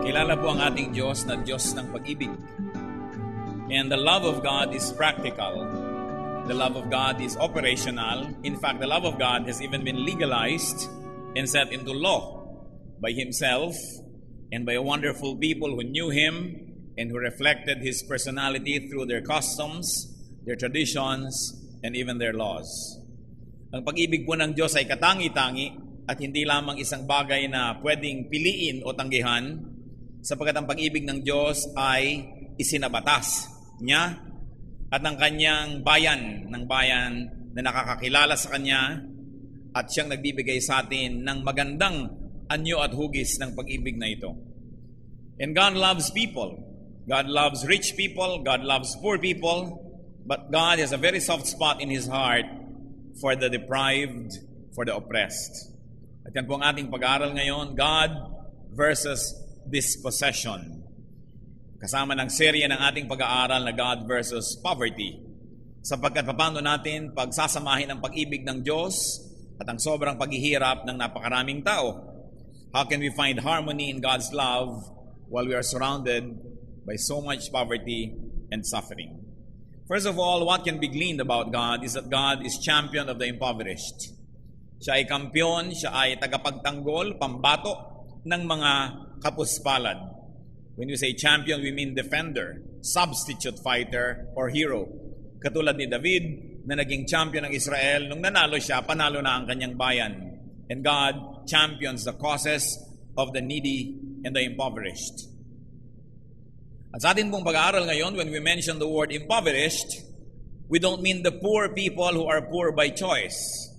Kilala po ang ating Diyos na Diyos ng pag-ibig. And the love of God is practical. The love of God is operational. In fact, the love of God has even been legalized and set into law by Himself and by a wonderful people who knew Him and who reflected His personality through their customs, their traditions, and even their laws. Ang pag-ibig po ng Diyos ay katangi-tangi at hindi lamang isang bagay na pwedeng piliin o tanggihan, sapagkat ang pag-ibig ng Diyos ay isinabatas niya at ng kanyang bayan, na nakakakilala sa kanya at siyang nagbibigay sa atin ng magandang anyo at hugis ng pag-ibig na ito. And God loves people. God loves rich people. God loves poor people. But God has a very soft spot in His heart for the deprived, for the oppressed. At yan po ang ating pag-aaral ngayon, God versus dispossession. Kasama ng serye ng ating pag-aaral na God versus poverty. Sapagkat paano natin pagsasamahin ang pag-ibig ng Diyos at ang sobrang paghihirap ng napakaraming tao? How can we find harmony in God's love while we are surrounded by so much poverty and suffering? First of all, what can be gleaned about God is that God is champion of the impoverished. Siya ay kampiyon, siya ay tagapagtanggol, pambato ng mga kapuspalad. When we say champion, we mean defender, substitute fighter, or hero. Katulad ni David na naging champion ng Israel, nung nanalo siya, panalo na ang kanyang bayan. And God champions the causes of the needy and the impoverished. At sa atin pong pag-aaral ngayon, when we mention the word impoverished, we don't mean the poor people who are poor by choice.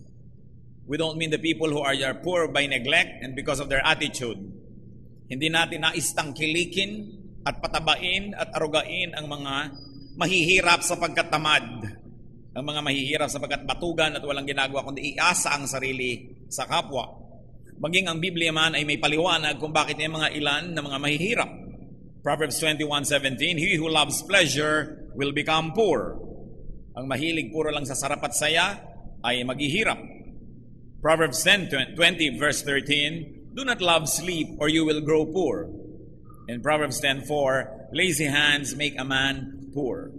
We don't mean the people who are poor by neglect and because of their attitude. Hindi natin naistangkilikin at patabain at arugain ang mga mahihirap sapagkat tamad. Ang mga mahihirap sapagkat batugan at walang ginagawa kundi iasa ang sarili sa kapwa. Maging ang Biblia man ay may paliwanag kung bakit may mga ilan na mga mahihirap. Proverbs 21:17, He who loves pleasure will become poor. Ang mahilig puro lang sa sarap at saya ay maghihirap. Proverbs 10:20 verse 13, Do not love sleep or you will grow poor. In Proverbs 10:4, lazy hands make a man poor.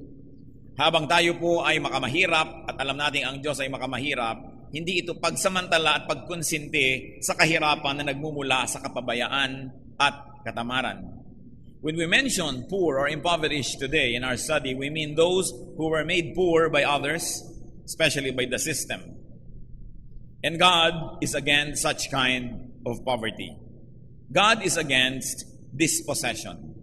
Habang tayo po ay makamahirap at alam natin ang Diyos ay makamahirap, hindi ito pagsamantala at pagkonsinti sa kahirapan na nagmumula sa kapabayaan at katamaran. When we mention poor or impoverished today in our study, we mean those who were made poor by others, especially by the system. And God is against such kind of poverty. God is against dispossession.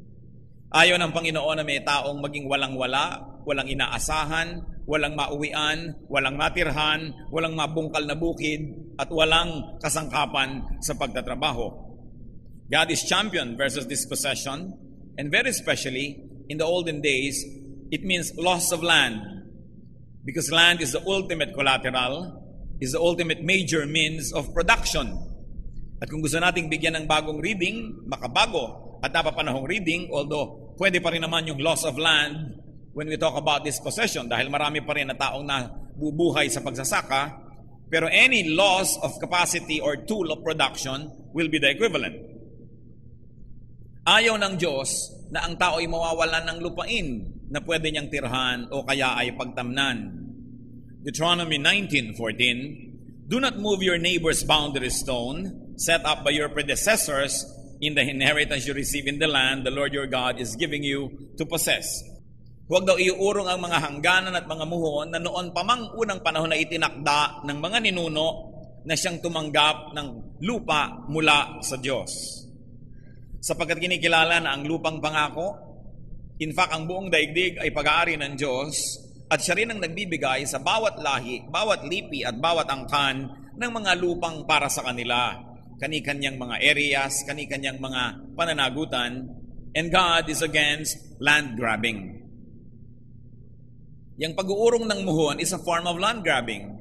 Ayaw ng Panginoon na may taong maging walang-wala, walang inaasahan, walang mauwian, walang matirhan, walang mabungkal na bukid, at walang kasangkapan sa pagtatrabaho. God is champion versus dispossession, and very especially, in the olden days, it means loss of land. Because land is the ultimate collateral, is the ultimate major means of production. At kung gusto nating bigyan ng bagong reading, makabago at napapanahong reading, although pwede pa rin naman yung loss of land when we talk about dispossession dahil marami pa rin na taong nabubuhay sa pagsasaka, pero any loss of capacity or tool of production will be the equivalent. Ayaw ng Diyos na ang tao ay mawawalan ng lupain na pwede niyang tirhan o kaya ay pagtamnan. Deuteronomy 19:14, Do not move your neighbor's boundary stone set up by your predecessors in the inheritance you receive in the land the Lord your God is giving you to possess. Huwag daw iuurong ang mga hangganan at mga muhon na noon pa mang unang panahon na itinakda ng mga ninuno na siyang tumanggap ng lupa mula sa Diyos. Sapagkat kinikilala na ang lupang pangako, in fact, ang buong daigdig ay pag-aari ng Diyos at siya rin ang nagbibigay sa bawat lahi, bawat lipi at bawat angkan ng mga lupang para sa kanila. Kani-kanyang mga areas, kani-kanyang mga pananagutan, and God is against land grabbing. Yang pag-uurong ng muhon is a form of land grabbing.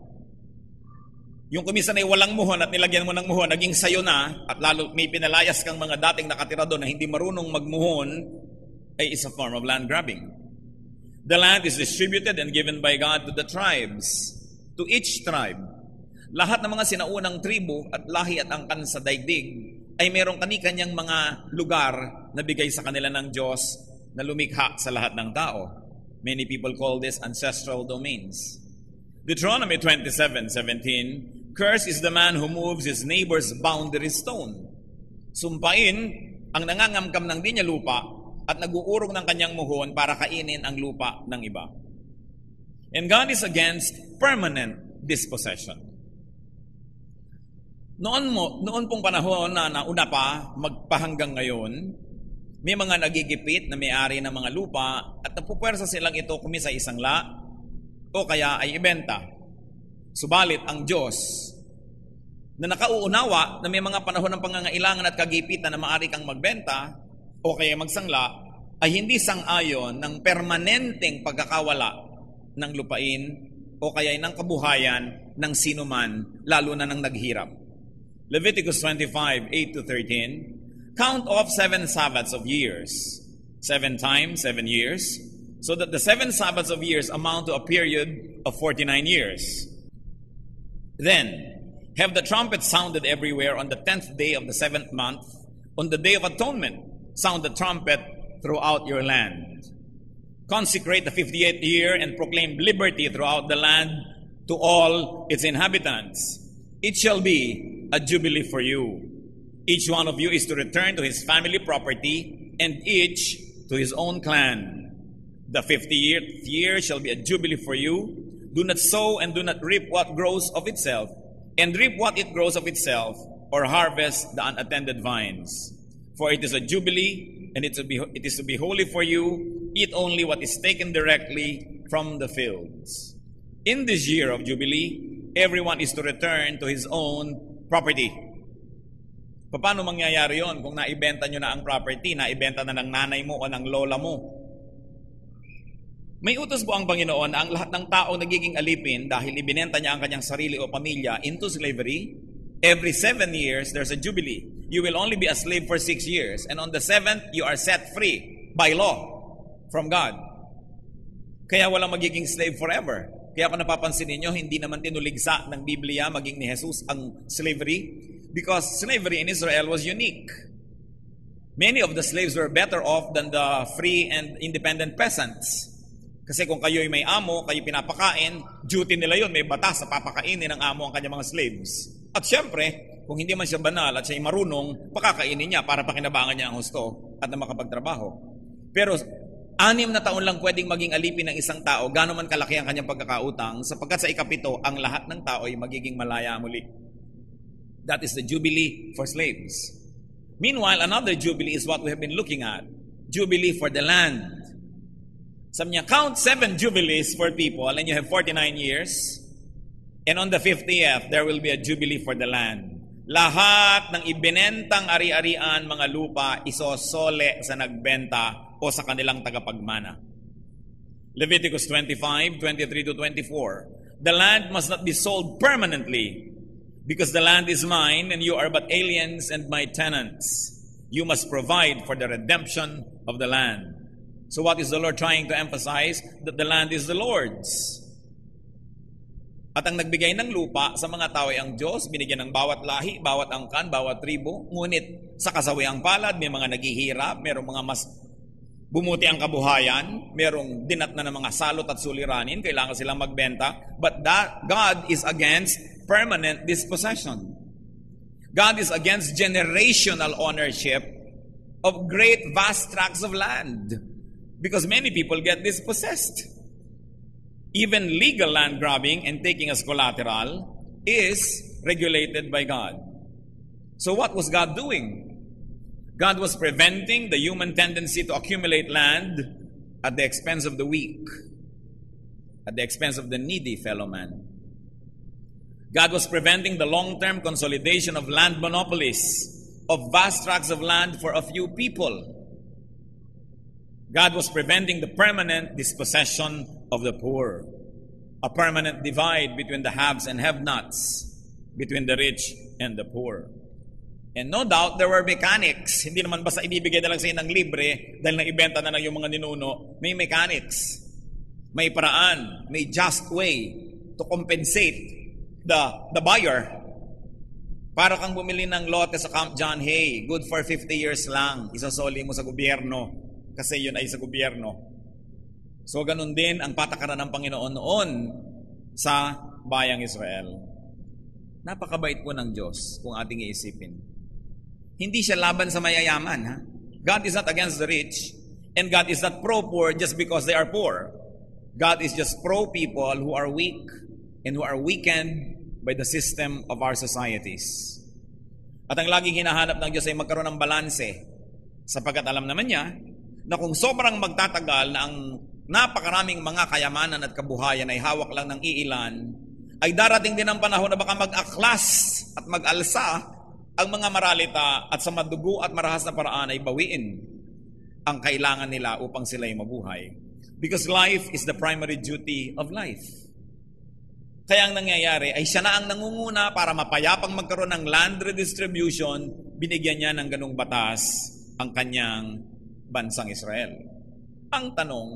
Yung kumisan ay walang muhon at nilagyan mo ng muhon, naging sayo na, at lalo may pinalayas kang mga dating nakatira doon na hindi marunong magmuhon, ay is a form of land grabbing. The land is distributed and given by God to the tribes, to each tribe. Lahat ng mga sinaunang tribo at lahi at angkan sa daigdig ay mayroong kani-kanyang mga lugar na bigay sa kanila ng Diyos na lumikha sa lahat ng tao. Many people call this ancestral domains. Deuteronomy 27:17, "Cursed is the man who moves his neighbor's boundary stone." Sumpain ang nangangamkam ng di niya lupa at nag-uurong ng kanyang muhon para kainin ang lupa ng iba. And God is against permanent dispossession. Noon pong panahon na nauna pa, magpahanggang ngayon, may mga nagigipit na may-ari ng mga lupa at napupuwersa silang ito kumisa isang la o kaya ay ibenta. Subalit ang Diyos na nakauunawa na may mga panahon ng pangangailangan at kagipitan na maaari kang magbenta o kaya magsangla, ay hindi sang-ayon ng permanenteng pagkakawala ng lupain o kaya ng kabuhayan ng sinuman, lalo na ng naghirap. Leviticus 25:8-13, "Count off 7 Sabbaths of years, 7 times 7 years, so that the 7 Sabbaths of years amount to a period of 49 years. Then, have the trumpet sounded everywhere on the 10th day of the 7th month. On the Day of Atonement, sound the trumpet throughout your land. Consecrate the 58th year and proclaim liberty throughout the land to all its inhabitants. It shall be a jubilee for you. Each one of you is to return to his family property, and each to his own clan. The 50th year shall be a jubilee for you. Do not sow and do not reap what grows of itself, and reap what it grows of itself, or harvest the unattended vines. For it is a jubilee, and it is to be holy for you. Eat only what is taken directly from the fields. In this year of jubilee, everyone is to return to his own property." Paano mangyayari yon kung naibenta nyo na ang property, naibenta na ng nanay mo o ng lola mo? May utos po ang Panginoon na ang lahat ng tao nagiging alipin dahil ibinenta niya ang kanyang sarili o pamilya into slavery. Every 7 years, there's a jubilee. You will only be a slave for 6 years. And on the 7th, you are set free by law from God. Kaya walang magiging slave forever. Kaya kung napapansin ninyo, hindi naman tinuligsa ng Biblia maging ni Jesus ang slavery, because slavery in Israel was unique. Many of the slaves were better off than the free and independent peasants. Kasi kung kayo'y may amo, kayo pinapakain, duty nila yun, may batas sa papakainin ng amo ang kanyang mga slaves. At syempre, kung hindi man siya banal at siya'y marunong, pakakainin niya para pakinabangan niya ang husto at na makapagtrabaho. Pero 6 na taon lang pwedeng maging alipin ng isang tao, gano'n man kalaki ang kanyang pagkakautang, sapagkat sa ikapito, ang lahat ng tao ay magiging malaya muli. That is the jubilee for slaves. Meanwhile, another jubilee is what we have been looking at. Jubilee for the land. Sabi niya, count 7 jubilees for people, and you have 49 years. And on the 50th, there will be a jubilee for the land. Lahat ng ibinentang ari-arian mga lupa, isosole sa nagbenta o sa kanilang tagapagmana. Leviticus 25:23-24. The land must not be sold permanently, because the land is mine, and you are but aliens and my tenants. You must provide for the redemption of the land. So what is the Lord trying to emphasize? That the land is the Lord's. At ang nagbigay ng lupa sa mga tao ay ang Diyos, binigyan ng bawat lahi, bawat angkan, bawat tribo. Ngunit sa kasawiang palad, may mga naghihirap, mayroong mga mas bumuti ang kabuhayan, mayroong dinat na ng mga salot at suliranin, kailangan silang magbenta. But that God is against permanent dispossession. God is against generational ownership of great vast tracts of land, because many people get dispossessed. Even legal land grabbing and taking as collateral is regulated by God. So what was God doing? God was preventing the human tendency to accumulate land at the expense of the weak, at the expense of the needy fellow man. God was preventing the long-term consolidation of land monopolies, of vast tracts of land for a few people. God was preventing the permanent dispossession of the poor, a permanent divide between the haves and have-nots, between the rich and the poor. And no doubt, there were mechanics. Hindi naman basta ibibigay na lang sa ng libre dahil naibenta na lang yung mga ninuno. May mechanics. May paraan. May just way to compensate the buyer. Para kang bumili ng lote sa Camp John Hay, good for 50 years lang. Isasoli mo sa gobyerno kasi yun ay sa gobyerno. So ganun din ang patakaran ng Panginoon noon sa bayang Israel. Napakabait po ng Diyos kung ating iisipin. Hindi siya laban sa mayayaman. Ha? God is not against the rich, and God is not pro-poor just because they are poor. God is just pro-people who are weak and who are weakened by the system of our societies. At ang laging hinahanap ng Diyos ay magkaroon ng balanse, sapagkat alam naman niya na kung sobrang magtatagal na ang napakaraming mga kayamanan at kabuhayan ay hawak lang ng iilan, ay darating din ang panahon na baka mag-aklas at mag-alsa ang mga maralita at sa madugo at marahas na paraan ay bawiin ang kailangan nila upang sila'y mabuhay. Because life is the primary duty of life. Kaya ang nangyayari ay siya na ang nangunguna para mapayapang magkaroon ng land redistribution, binigyan niya ng ganung batas ang kanyang bansang Israel. Ang tanong,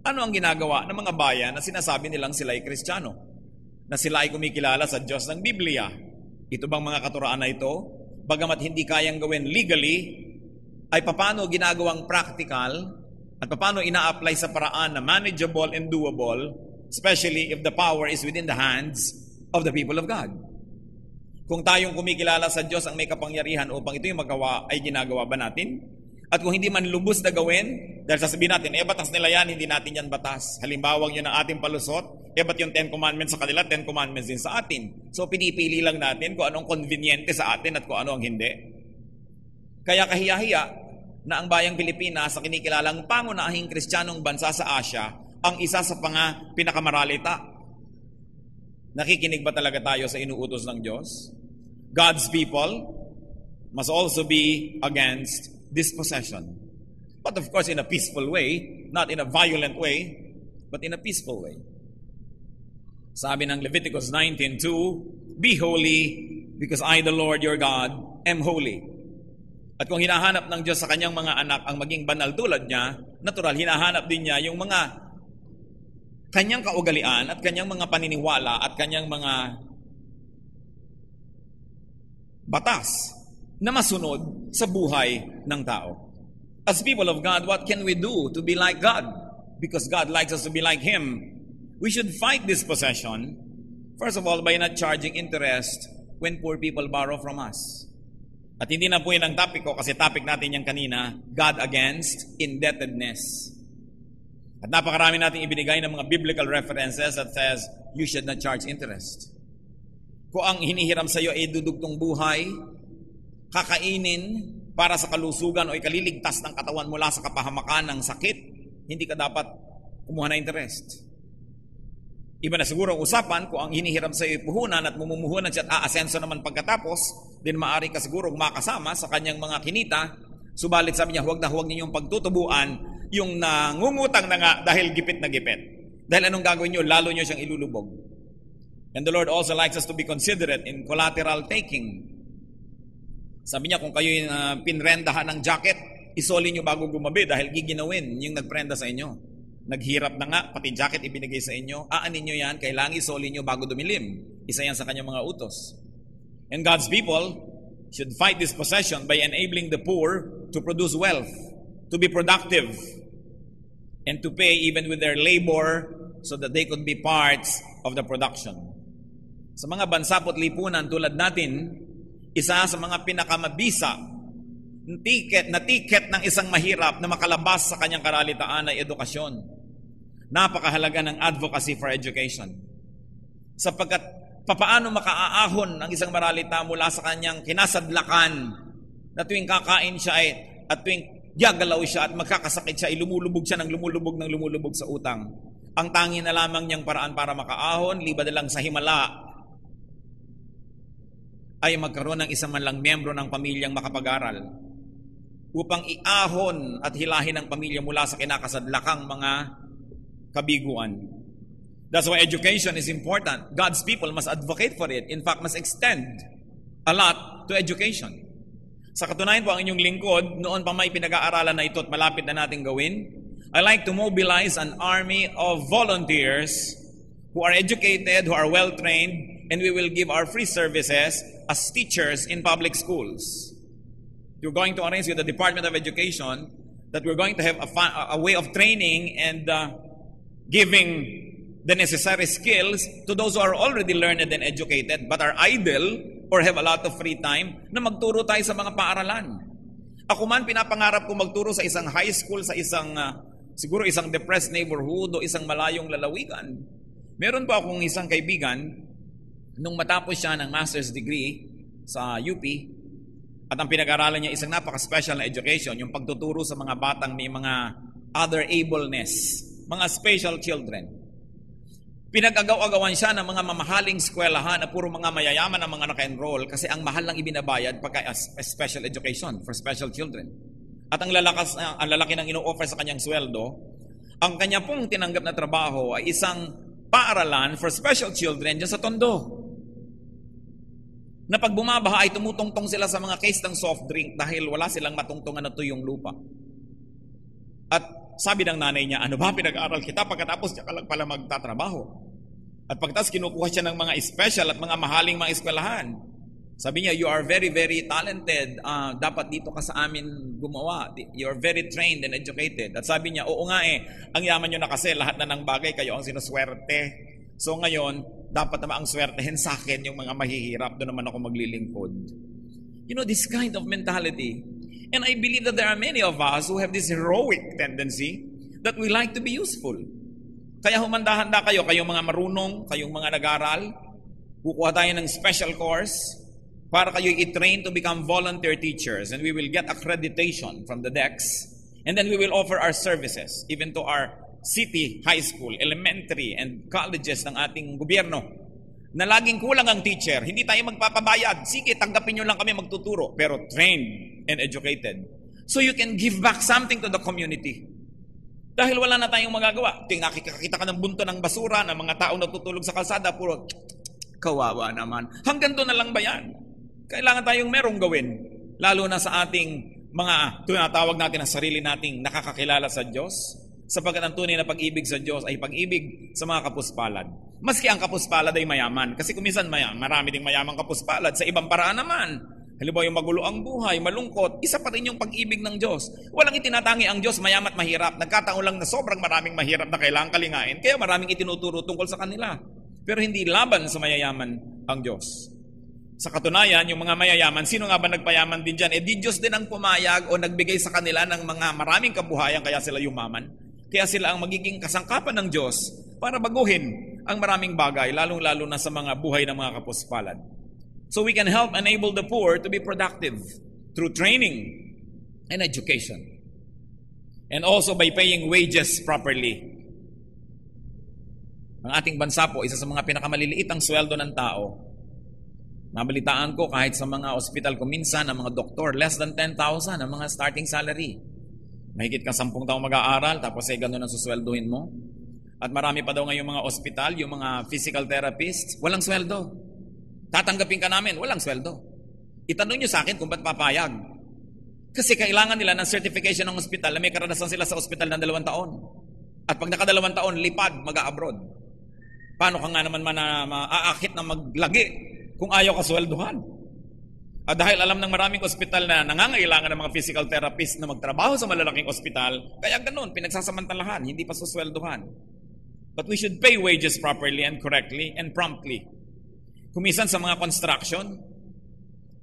ano ang ginagawa ng mga bayan na sinasabi nilang sila ay Kristiyano? Na sila ay kumikilala sa Diyos ng Biblia? Ito bang mga katuraan na ito? Bagamat hindi kayang gawin legally, ay paano ginagawang practical at paano ina-apply sa paraan na manageable and doable, especially if the power is within the hands of the people of God. Kung tayong kumikilala sa Diyos ang may kapangyarihan upang ito'y magawa, ay ginagawa ba natin? At kung hindi man lubos na gawin, dahil sasabihin natin, batas nila yan, hindi natin yan batas. Halimbawa yun ang ating palusot, ba't yung 10 commandments sa kanila, 10 commandments din sa atin. So pinipili lang natin kung anong conveniente sa atin at kung ano ang hindi. Kaya kahiya-hiya na ang bayang Pilipinas sa kinikilalang pangunahing Kristiyanong bansa sa Asia, ang isa sa pinakamaralita. Nakikinig ba talaga tayo sa inuutos ng Diyos? God's people must also be against dispossession. But of course in a peaceful way, not in a violent way, but in a peaceful way. Sabi ng Leviticus 19:2, be holy because I, the Lord your God, am holy. At kung hinahanap ng Diyos sa kanyang mga anak ang maging banal tulad niya, natural, hinahanap din niya yung mga kanyang kaugalian at kanyang mga paniniwala at kanyang mga batas na masunod sa buhay ng tao. As people of God, what can we do to be like God? Because God likes us to be like Him. We should fight dispossession, first of all, by not charging interest when poor people borrow from us. At hindi na po yun ang topic ko kasi topic natin yung kanina, God against indebtedness. At napakarami natin ibinigay ng mga biblical references that says, you should not charge interest. Kung ang hinihiram sa iyo ay dudugtong buhay, kakainin para sa kalusugan o ikaliligtas ng katawan mula sa kapahamakan ng sakit, hindi ka dapat kumuha na interest. Iba na siguro ang usapan, kung ang hinihiram sa iyo ay puhunan at mumumuhunan siya at aasenso naman pagkatapos, din maaari ka siguro makasama sa kanyang mga kinita, subalit sabi niya, huwag na huwag ninyong pagtutubuan yung nangungutang na nga dahil gipit na gipit. Dahil anong gagawin nyo? Lalo nyo siyang ilulubog. And the Lord also likes us to be considerate in collateral taking. Sabi niya, kung kayo pinrendahan ng jacket, isoli nyo bago gumabi dahil giginawin yung nagprenda sa inyo. Naghirap na nga, pati jacket ibinigay sa inyo, aanin nyo yan, kailangan isoli nyo bago dumilim. Isa yan sa kanyang mga utos. And God's people should fight this possession by enabling the poor to produce wealth, to be productive, and to pay even with their labor so that they could be parts of the production. Sa mga bansa at lipunan tulad natin, isa sa mga pinakamabisa na tiket ng isang mahirap na makalabas sa kanyang karalitaan ay edukasyon. Napakahalaga ng advocacy for education. Sapagkat papaano makaaahon ang isang maralita mula sa kanyang kinasadlakan na tuwing kakain siya at tuwing gagalaw siya at magkakasakit siya, lumulubog siya ng lumulubog sa utang. Ang tangi na lamang niyang paraan para makaahon, liba na lang sa himala, ay magkaroon ng isang man lang miyembro ng pamilyang makapag-aral upang iahon at hilahin ang pamilya mula sa kinakasadlakang mga kabiguan. That's why education is important. God's people must advocate for it. In fact, must extend a lot to education. Sa katunayan po ang inyong lingkod, noon pa may pinag-aaralan na ito at malapit na natin gawin, I like to mobilize an army of volunteers who are educated, who are well-trained, and we will give our free services as teachers in public schools. You're going to arrange with the Department of Education that we're going to have a way of training and giving the necessary skills to those who are already learned and educated but are idle or have a lot of free time na magturo tayo sa mga paaralan. Ako man, pinapangarap ko magturo sa isang high school, sa isang, siguro isang depressed neighborhood o isang malayong lalawigan. Meron pa akong isang kaibigan, nung matapos siya ng master's degree sa UP, at ang pinag-aralan niya isang napaka-special na education, yung pagtuturo sa mga batang may mga other ableness, mga special children. Pinag-agaw-agawan siya ng mga mamahaling eskwelahan na puro mga mayayaman ang mga naka-enroll kasi ang mahal lang ibinabayad pagka special education for special children. At ang lalaki ng ino-offer sa kanyang sweldo, ang kanya pong tinanggap na trabaho ay isang paaralan for special children dyan sa Tondo. Na pag bumabaha ay tumutungtong sila sa mga case ng soft drink dahil wala silang matungtungan na tuyong lupa. At sabi ng nanay niya, ano ba pinag-aaral kita pagkatapos niya ka lang pala magtatrabaho? At pagkatapos kinukuha siya ng mga special at mga mahaling mga eskwelahan. Sabi niya, you are very, very talented. Dapat dito ka sa amin gumawa. You are very trained and educated. At sabi niya, oo nga ang yaman niyo na kasi lahat na ng bagay kayo ang sinuswerte. So ngayon, dapat naman ang swertehin sa akin yung mga mahihirap. Doon naman ako maglilingkod. You know, this kind of mentality. And I believe that there are many of us who have this heroic tendency that we like to be useful. Kaya humanda-handa kayo, kayong mga marunong, kayong mga nag-aral, kukuha tayo ng special course para kayo i-train to become volunteer teachers, and we will get accreditation from the DECS, and then we will offer our services even to our city, high school, elementary, and colleges ng ating gobyerno na laging kulang ang teacher. Hindi tayo magpapabayad. Sige, tanggapin nyo lang kami magtuturo, pero trained and educated. So you can give back something to the community. Dahil wala na tayong magagawa. Nakikita ka ng bunto ng basura, ng mga taong natutulog sa kalsada, puro kawawa naman. Hanggang doon na lang ba yan? Kailangan tayong merong gawin. Lalo na sa ating mga tinatawag natin ang sarili nating nakakakilala sa Diyos. Sapagkat ang tunay na pag-ibig sa Diyos ay pag-ibig sa mga kapuspalad. Maski ang kapuspalad ay mayaman. Kasi kuminsan marami ding mayamang kapuspalad. Sa ibang paraan naman. Halimbawa yung magulo ang buhay, malungkot, isa pa rin yung pag-ibig ng Diyos. Walang itinatangi ang Diyos, mayaman at mahirap. Nagkataon lang na sobrang maraming mahirap na kailangang kalingain, kaya maraming itinuturo tungkol sa kanila. Pero hindi laban sa mayayaman ang Diyos. Sa katunayan, yung mga mayayaman, sino nga ba nagpayaman din dyan? Di Diyos din ang pumayag o nagbigay sa kanila ng mga maraming kabuhayan kaya sila yumaman. Kaya sila ang magiging kasangkapan ng Diyos para baguhin ang maraming bagay, lalong-lalo na sa mga buhay ng mga kapuspalad. So we can help enable the poor to be productive through training and education. And also by paying wages properly. Ang ating bansa po, isa sa mga pinakamaliliit ang sweldo ng tao. Nabalitaan ko kahit sa mga ospital ko minsan, ang mga doktor, less than 10,000 ang mga starting salary. Mahigit ka 10 taong mag-aaral, tapos ay gano'n ang susweldohin mo. At marami pa daw ngayong mga ospital, yung mga physical therapists, walang sweldo. Tatanggapin ka namin, walang sweldo. Itanong nyo sa akin kung ba't papayag. Kasi kailangan nila ng certification ng ospital na may karanasan sila sa ospital ng 2 taon. At pag naka 2 taon, lipad, mag-a-abroad. Paano ka nga naman maaakit na maglagi kung ayaw ka sweldohan? At dahil alam ng maraming ospital na nangangailangan ng mga physical therapist na magtrabaho sa malalaking ospital, kaya ganun, pinagsasamantalahan, hindi pa susweldohan. But we should pay wages properly and correctly and promptly. Kumisan sa mga construction,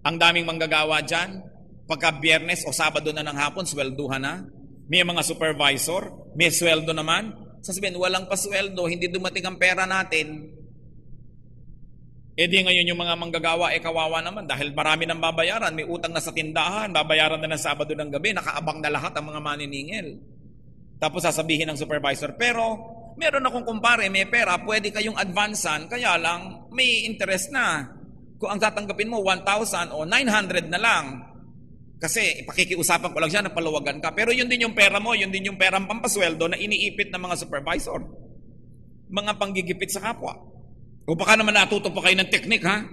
ang daming manggagawa dyan, pagka Biyernes o Sabado na ng hapon, swelduhan na. May mga supervisor, may sweldo naman. Sasabihin, walang pasweldo, hindi dumating ang pera natin. E di ngayon yung mga manggagawa, kawawa naman dahil marami nang babayaran, may utang na sa tindahan, babayaran na ng Sabado ng gabi, nakaabang na lahat ang mga maniningil. Tapos sasabihin ng supervisor, pero meron akong kumpare, may pera, pwede kayong advancean, kaya lang may interest na. Kung ang tatanggapin mo 1,000 o 900 na lang, kasi pakikiusapan ko lang siya na paluwagan ka. Pero yun din yung pera mo, yun din yung perang pampasweldo na iniipit ng mga supervisor. Mga panggigipit sa kapwa. O baka naman natuto pa kayo ng teknik, ha?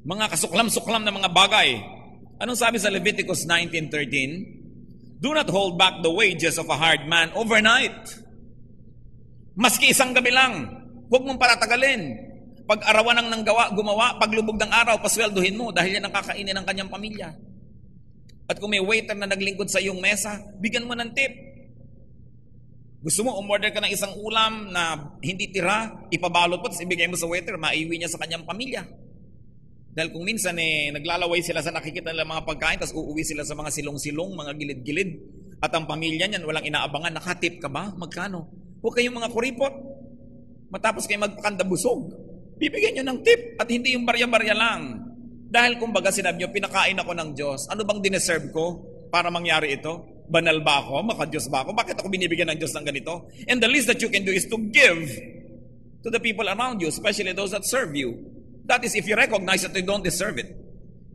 Mga kasuklam-suklam na mga bagay. Anong sabi sa Leviticus 19:13? Do not hold back the wages of a hard man overnight. Maski isang gabi lang, huwag mong paratagalin. Pag-arawan ng gumawa, paglubog ng araw, pasweldohin mo dahil yan ang kakainin ng kanyang pamilya. At kung may waiter na naglingkod sa iyong mesa, bigyan mo ng tip. Gusto mo, umorder ka ng isang ulam na hindi tira, ipabalot mo, tapos ibigay mo sa waiter, maiwi niya sa kanyang pamilya. Dahil kung minsan naglalaway sila sa nakikita nila mga pagkain, tapos uuwi sila sa mga silong-silong, mga gilid-gilid, at ang pamilya niyan, walang inaabangan, nakatip ka ba? Magkano? Huwag kayong mga kuripot. Matapos kayo magpakandabusog, bibigyan nyo ng tip at hindi yung barya-barya lang. Dahil kumbaga sinabi nyo, pinakain ako ng Diyos. Ano bang dineserve ko para mangyari ito? Banal ba ako? Maka-Diyos ba ako? Bakit ako binibigyan ng Diyos ng ganito? And the least that you can do is to give to the people around you, especially those that serve you. That is if you recognize that you don't deserve it.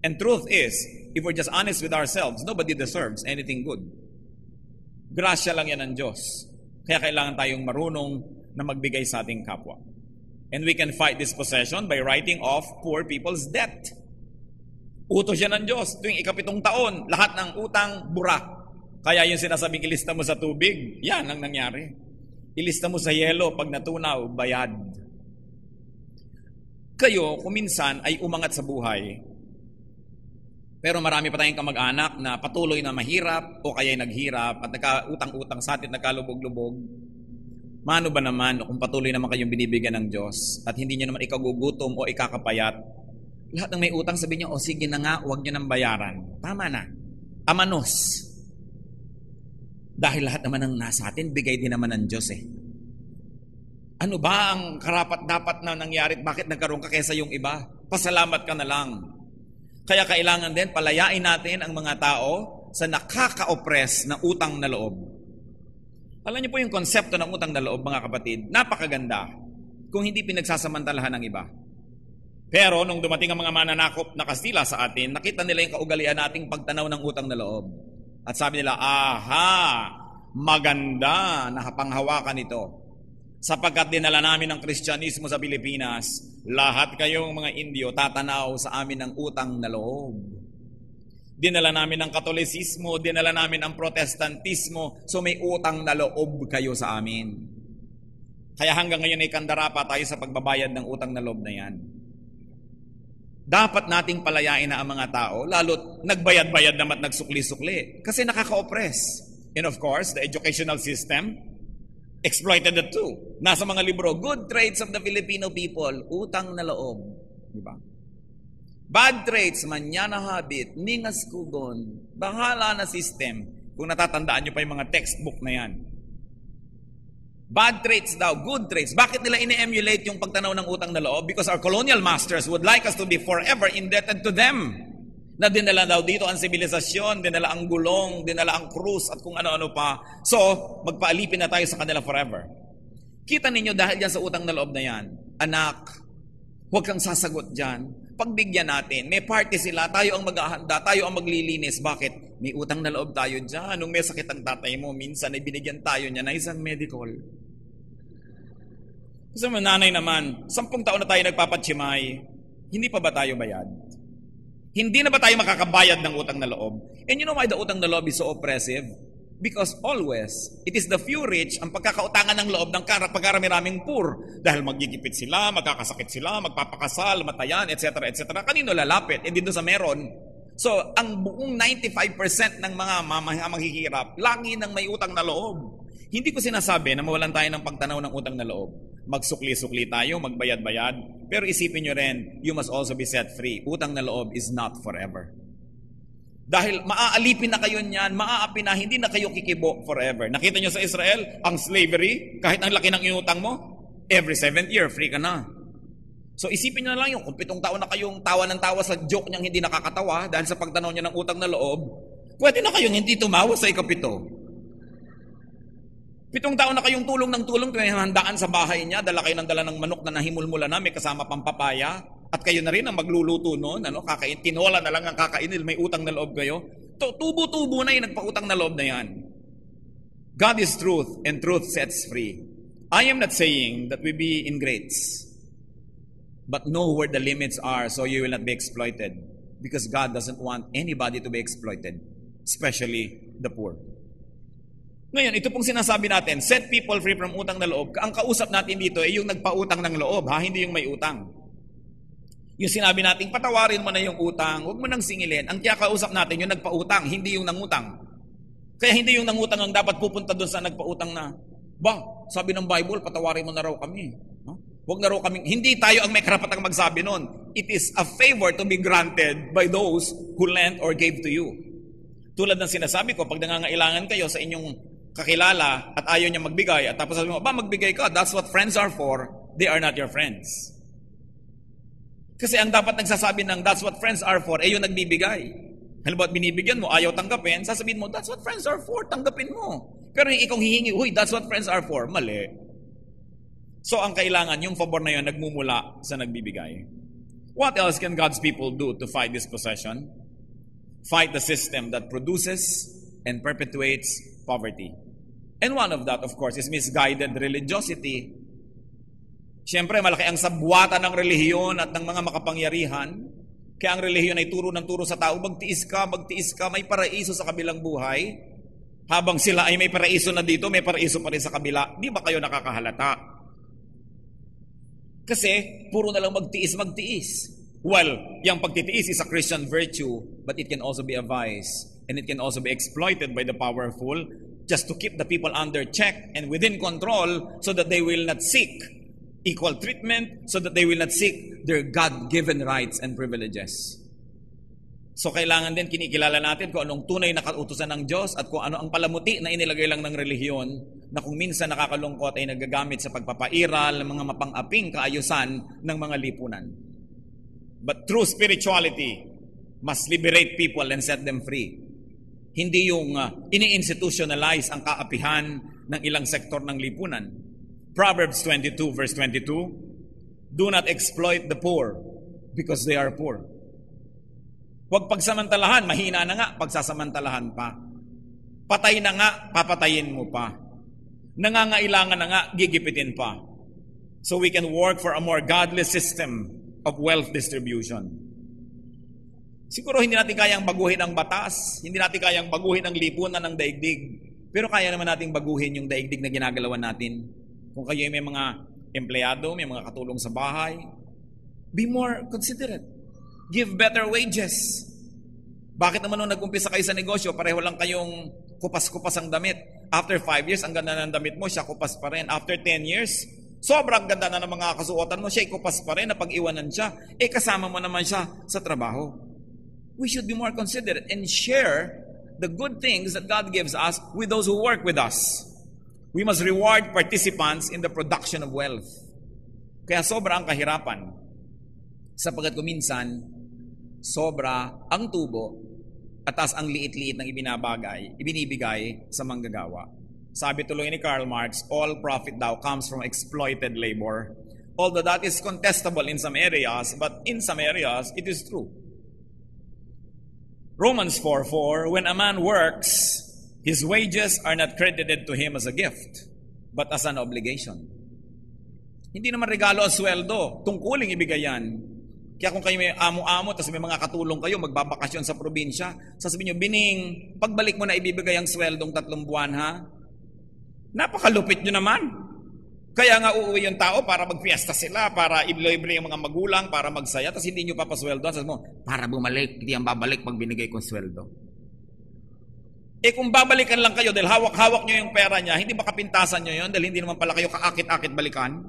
And truth is, if we're just honest with ourselves, nobody deserves anything good. Grasya lang yan ng Diyos. Kaya kailangan tayong marunong na magbigay sa ating kapwa. And we can fight this possession by writing off poor people's debt. Utos yan ng Diyos. Tuwing 7 taon, lahat ng utang, bura. Kaya yung sinasabing ilista mo sa tubig, yan ang nangyari. Ilista mo sa yelo, pag natunaw, bayad. Kayo, kuminsan ay umangat sa buhay, pero marami pa tayong kamag-anak na patuloy na mahirap o kaya'y naghirap at nagkautang-utang sa atin, nagkalubog-lubog. Mano ba naman kung patuloy naman kayong binibigyan ng Diyos at hindi nyo naman ikagugutom o ikakapayat? Lahat ng may utang sabihin nyo, sige na nga, huwag nyo nang bayaran. Tama na. Amanos. Dahil lahat naman ng nasa atin, bigay din naman ng Diyos eh. Ano ba ang karapat-dapat na nangyari at bakit nagkaroon ka kaysa yung iba? Pasalamat ka na lang. Kaya kailangan din palayain natin ang mga tao sa nakaka-oppress na utang na loob. Alam niyo po yung konsepto ng utang na loob, mga kapatid, napakaganda kung hindi pinagsasamantalahan ng iba. Pero nung dumating ang mga mananakop na Kastila sa atin, nakita nila yung kaugalian nating pagtanaw ng utang na loob. At sabi nila, aha, maganda na panghawakan ito. Sapagkat dinala namin ang Kristyanismo sa Pilipinas, lahat kayong mga Indio tatanaw sa amin ng utang na loob. Dinala namin ang Katolisismo, dinala namin ang Protestantismo, so may utang na loob kayo sa amin. Kaya hanggang ngayon ay kandara pa tayo sa pagbabayad ng utang na loob na yan. Dapat nating palayain na ang mga tao, lalo't nagbayad-bayad naman at nagsukli-sukli, kasi nakaka-oppress. And of course, the educational system exploited it too. Nasa mga libro, good traits of the Filipino people, utang na loob. Diba? Bad traits, manyana habit, ningas kugon, bahala na system. Kung natatandaan nyo pa yung mga textbook na yan. Bad traits daw, good traits. Bakit nila ine-emulate yung pagtanaw ng utang na loob? Because our colonial masters would like us to be forever indebted to them. Na dinala daw dito ang sibilisasyon, dinala ang gulong, dinala ang krus at kung ano-ano pa. So, magpaalipin na tayo sa kanila forever. Kita ninyo dahil yan sa utang na loob na yan, anak, huwag kang sasagot dyan. Pagbigyan natin, may party sila, tayo ang maghahanda, tayo ang maglilinis. Bakit? May utang na loob tayo dyan. Nung may sakit ang tatay mo, minsan ay binigyan tayo niya na isang medical. Kasi nanay naman, 10 taon na tayo nagpapatsimay, hindi pa ba tayo bayad? Hindi na ba tayo makakabayad ng utang na loob? And you know why the utang na loob is so oppressive? Because always, it is the few rich ang pagkakautangan ng loob ng pagkarami-raming poor. Dahil magigipit sila, magkakasakit sila, magpapakasal, matayan, etc. etc. Kanino lalapit? E dito sa meron. So, ang buong 95% ng mga maghihirap, lagi nang may utang na loob. Hindi ko sinasabi na mawalan tayo ng pagtanaw ng utang na loob. Magsukli-sukli tayo, magbayad-bayad. Pero isipin nyo rin, you must also be set free. Utang na loob is not forever. Dahil maaalipin na kayo niyan, maaapi na, hindi na kayo kikibo forever. Nakita nyo sa Israel, ang slavery, kahit ang laki ng inutang mo, every 7th year, free ka na. So isipin nyo na lang yung kung 7 taon na kayong tawa ng tawa sa joke niyang hindi nakakatawa dahil sa pagtanaw niya ng utang na loob, pwede na kayong hindi tumawa sa ika-7. 7 taon na kayong tulong ng tulong, handaan sa bahay niya, dala kayo ng dala ng manok na nahimulmula na, may kasama pang papaya, at kayo na rin ang magluluto noon, kakain, tinola na lang ang kakainin, may utang na loob kayo. Tubo-tubo na yung nagpautang na loob na yan. God is truth, and truth sets free. I am not saying that we be ingrates, but know where the limits are so you will not be exploited. Because God doesn't want anybody to be exploited, especially the poor. Ngayon, ito pong sinasabi natin, set people free from utang na loob. Ang kausap natin dito ay yung nagpautang ng loob, hindi yung may utang. Yung sinabi natin, patawarin mo na yung utang, huwag mo nang singilin. Ang kiyakausap natin, yung nagpautang, hindi yung nangutang. Kaya hindi yung nangutang ang dapat pupunta doon sa nagpautang na, sabi ng Bible, patawarin mo na raw kami. Huwag na raw kami. Hindi tayo ang may karapatang magsabi nun. It is a favor to be granted by those who lent or gave to you. Tulad ng sinasabi ko, pag nangangailangan kayo sa inyong kakilala at ayaw niya magbigay, at tapos sabi mo, magbigay ka, that's what friends are for, they are not your friends. Kasi ang dapat nagsasabi ng that's what friends are for, yung nagbibigay. Halimbawa, binibigyan mo, ayaw tanggapin, sasabihin mo, that's what friends are for, tanggapin mo. Pero yung ikaw hihingi, that's what friends are for, mali. So ang kailangan, yung favor na yun, nagmumula sa nagbibigay. What else can God's people do to fight this possession? Fight the system that produces and perpetuates poverty. And one of that, of course, is misguided religiosity. Siyempre, malaki ang sabwatan ng relihiyon at ng mga makapangyarihan. Kaya ang relihiyon ay turo ng turo sa tao, magtiis ka, may paraiso sa kabilang buhay. Habang sila ay may paraiso na dito, may paraiso pa rin sa kabila. Di ba kayo nakakahalata? Kasi, puro na lang magtiis. Well, yung pagtitiis is a Christian virtue, but it can also be a vice. And it can also be exploited by the powerful just to keep the people under check and within control so that they will not seek equal treatment, so that they will not seek their God-given rights and privileges. So kailangan din kinikilala natin kung anong tunay na kautusan ng Diyos at kung ano ang palamuti na inilagay lang ng relihiyon na kung minsan nakakalungkot ay nagagamit sa pagpapairal ng mga mapang-aping kaayusan ng mga lipunan. But true spirituality must liberate people and set them free. Hindi yung ini-institutionalize ang kaapihan ng ilang sektor ng lipunan. Proverbs 22 verse 22, do not exploit the poor because they are poor. Huwag pagsamantalahan, mahina na nga, pagsasamantalahan pa. Patay na nga, papatayin mo pa. Nangangailangan na nga, gigipitin pa. So we can work for a more godly system of wealth distribution. Siguro hindi natin kayang baguhin ang batas, hindi natin kayang baguhin ang lipunan ng daigdig, pero kaya naman natin baguhin yung daigdig na ginagalawan natin. Kung kayo may mga empleyado, may mga katulong sa bahay, be more considerate. Give better wages. Bakit naman nung nag-umpisa kayo sa negosyo, pareho lang kayong kupas-kupas ang damit. After 5 years, ang ganda ng damit mo, siya kupas pa rin. After 10 years, sobrang ganda na ng mga kasuotan mo, siya kupas pa rin, napag-iwanan siya. Kasama mo naman siya sa trabaho. We should be more considerate and share the good things that God gives us with those who work with us. We must reward participants in the production of wealth. Kaya sobra ang kahirapan. Sapagkat kuminsan, sobra ang tubo at taas ang liit-liit ng ibinibigay sa manggagawa. Sabi tuloy ni Karl Marx, all profit daw comes from exploited labor. Although that is contestable in some areas, but in some areas, it is true. Romans 4:4, when a man works, his wages are not credited to him as a gift, but as an obligation. Hindi naman regalo ang sweldo, tungkuling ibigay yan. Kaya kung kayo may amo-amo, tapos may mga katulong kayo, magbabakasyon sa probinsya, sasabihin nyo, Bining, pagbalik mo na ibibigay ang sweldong 3 buwan, ha? Napakalupit nyo naman. Kaya nga uuwi yung tao para magpiesta sila, para i-libre yung mga magulang, para magsaya, tapos hindi nyo papasweldo. Sabi mo, para bumalik, hindi ang babalik pag binigay kong sweldo. Kung babalikan lang kayo dahil hawak-hawak nyo yung pera niya, hindi ba kapintasan nyo yun dahil hindi naman pala kayo kaakit-akit balikan?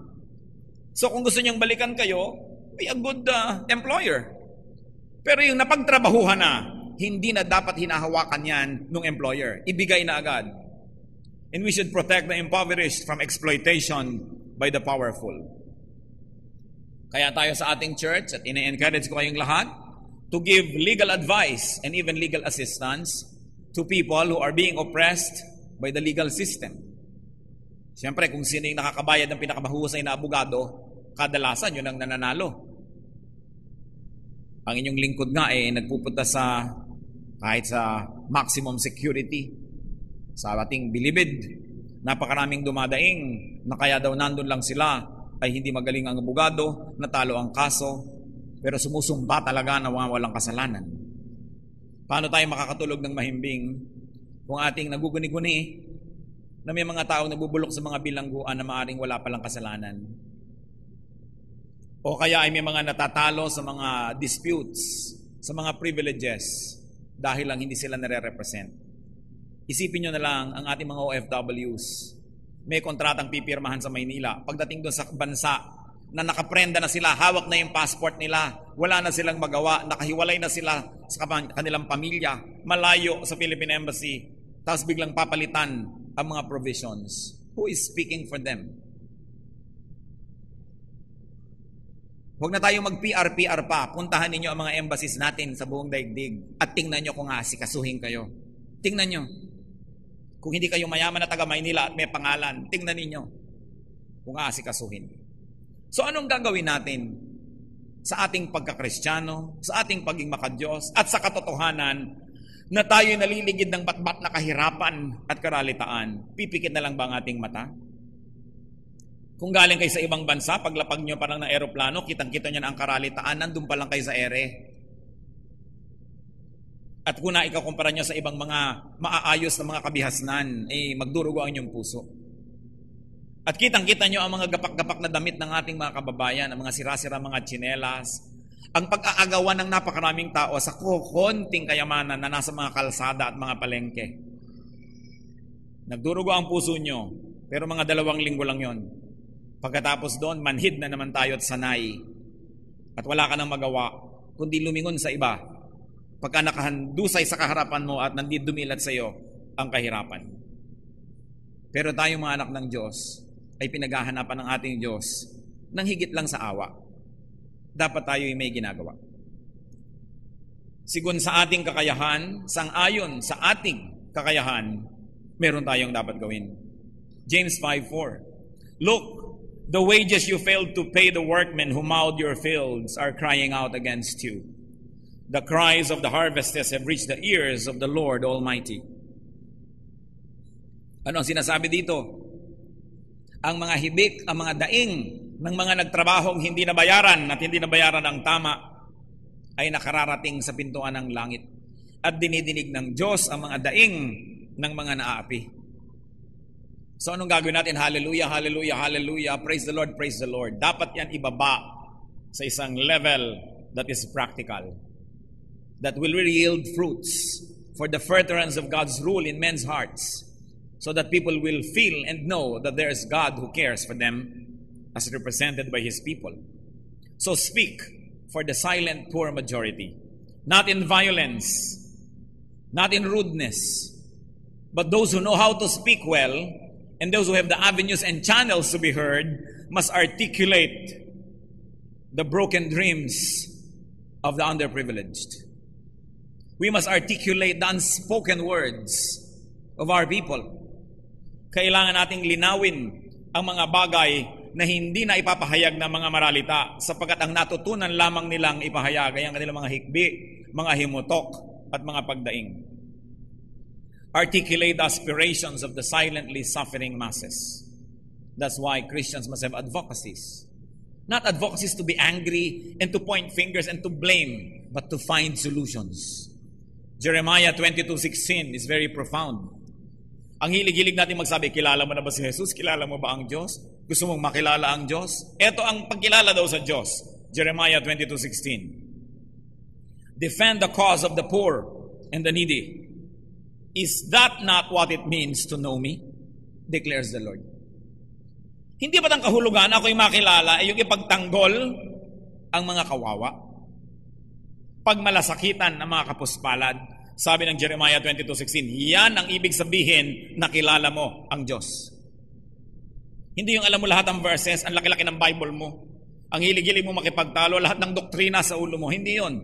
So kung gusto nyong balikan kayo, be a good employer. Pero yung napagtrabahuhan na, hindi na dapat hinahawakan yan ng employer. Ibigay na agad. And we should protect the impoverished from exploitation by the powerful. Kaya tayo sa ating church, at ina-encourage ko kayong lahat, to give legal advice and even legal assistance to people who are being oppressed by the legal system. Siyempre, kung sino yung nakakabayad ng pinakamahusay na abogado, kadalasan yun ang nananalo. Ang inyong lingkod nga nagpupunta kahit sa maximum security, sa ating bilibid. Napakaraming dumadaing na kaya daw nandun lang sila ay hindi magaling ang abogado, natalo ang kaso, pero sumusumba talaga na walang kasalanan. Paano tayo makakatulog ng mahimbing kung ating naguguni-guni na may mga taong nabubulok sa mga bilangguan na maaring wala palang kasalanan? O kaya ay may mga natatalo sa mga disputes, sa mga privileges, dahil lang hindi sila nare-represent. Isipin nyo na lang ang ating mga OFWs. May kontratang pipirmahan sa Maynila. Pagdating doon sa bansa, na nakaprenda na sila, hawak na yung passport nila, wala na silang magawa, nakahiwalay na sila sa kanilang pamilya, malayo sa Philippine Embassy, tapos biglang papalitan ang mga provisions. Who is speaking for them? Huwag na tayong mag-PR pa. Puntahan ninyo ang mga embassies natin sa buong daigdig at tingnan nyo kung asikasuhin kayo. Tingnan nyo. Kung hindi kayo mayaman na taga Maynila at may pangalan, tingnan ninyo kung asikasuhin. So anong gagawin natin sa ating pagkakristyano, sa ating pagiging makadiyos, at sa katotohanan na tayo naliligid ng batbat na kahirapan at karalitaan? Pipikit na lang ba ang ating mata? Kung galing kayo sa ibang bansa, paglapag nyo pa lang ng aeroplano, kitang-kita nyo na ang karalitaan, nandun pa lang kayo sa ere. At kung ikakumpara nyo sa ibang mga maaayos na mga kabihasnan, magdurugo ang inyong puso. At kitang-kita nyo ang mga gapak-gapak na damit ng ating mga kababayan, ang mga sira-sira mga tsinelas, ang pag-aagawan ng napakaraming tao sa konting kayamanan na nasa mga kalsada at mga palengke. Nagdurugo ang puso nyo, pero mga 2 linggo lang yon. Pagkatapos doon, manhid na naman tayo at sanay. At wala ka nang magawa, kundi lumingon sa iba. Pagka nakahandusay sa kaharapan mo at nandito dumilat sa iyo ang kahirapan. Pero tayo mga anak ng Diyos ay pinaghahanapan ng ating Diyos ng higit lang sa awa. Dapat tayo ay may ginagawa. Sigun sa ating kakayahan, sang-ayon sa ating kakayahan, meron tayong dapat gawin. James 5:4. Look, the wages you failed to pay the workmen who mowed your fields are crying out against you. The cries of the harvesters have reached the ears of the Lord Almighty. Ano ang sinasabi dito? Ang mga hibik, ang mga daing ng mga nagtrabahong hindi nabayaran at hindi nabayaran ang tama ay nakararating sa pintuan ng langit. At dinidinig ng Diyos ang mga daing ng mga naaapi. So anong gagawin natin? Hallelujah, hallelujah, hallelujah. Praise the Lord, praise the Lord. Dapat yan ibaba sa isang level that is practical. That will really yield fruits for the furtherance of God's rule in men's hearts. So that people will feel and know that there is God who cares for them as represented by His people. So speak for the silent poor majority. Not in violence, not in rudeness, but those who know how to speak well, and those who have the avenues and channels to be heard must articulate the broken dreams of the underprivileged. We must articulate the unspoken words of our people. Kailangan nating linawin ang mga bagay na hindi na ipapahayag ng mga maralita sapagkat ang natutunan lamang nilang ipahayag ay ang kanilang mga hikbi, mga himutok at mga pagdaing. Articulate the aspirations of the silently suffering masses. That's why Christians must have advocacies. Not advocacies to be angry and to point fingers and to blame, but to find solutions. Jeremiah 22:16 is very profound. Ang hilig-hilig natin magsabi, kilala mo na ba si Jesus? Kilala mo ba ang Diyos? Gusto mong makilala ang Diyos? Ito ang pagkilala daw sa Diyos. Jeremiah 22:16. Defend the cause of the poor and the needy. Is that not what it means to know me? Declares the Lord. Hindi ba't ang kahulugan ako'y makilala ay yung ipagtanggol ang mga kawawa? Pagmalasakitan ang mga kapuspalad, sabi ng Jeremiah 22:16, yan ang ibig sabihin na kilala mo ang Diyos. Hindi yung alam mo lahat ng verses, ang laki-laki ng Bible mo, ang hilig-hilig mo makipagtalo, lahat ng doktrina sa ulo mo. Hindi yon.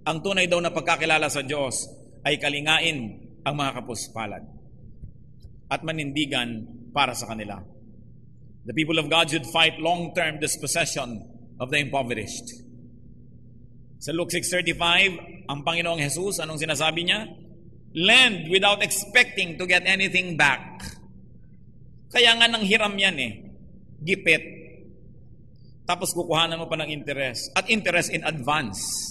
Ang tunay daw na pagkakilala sa Diyos ay kalingain ang mga kapuspalad at manindigan para sa kanila. The people of God should fight long-term dispossession of the impoverished. Sa Luke 6:35, ang Panginoong Jesus, anong sinasabi niya? Lend without expecting to get anything back. Kaya nga nang hiram yan gipit. Tapos kukuhanan mo pa ng interest. At interest in advance.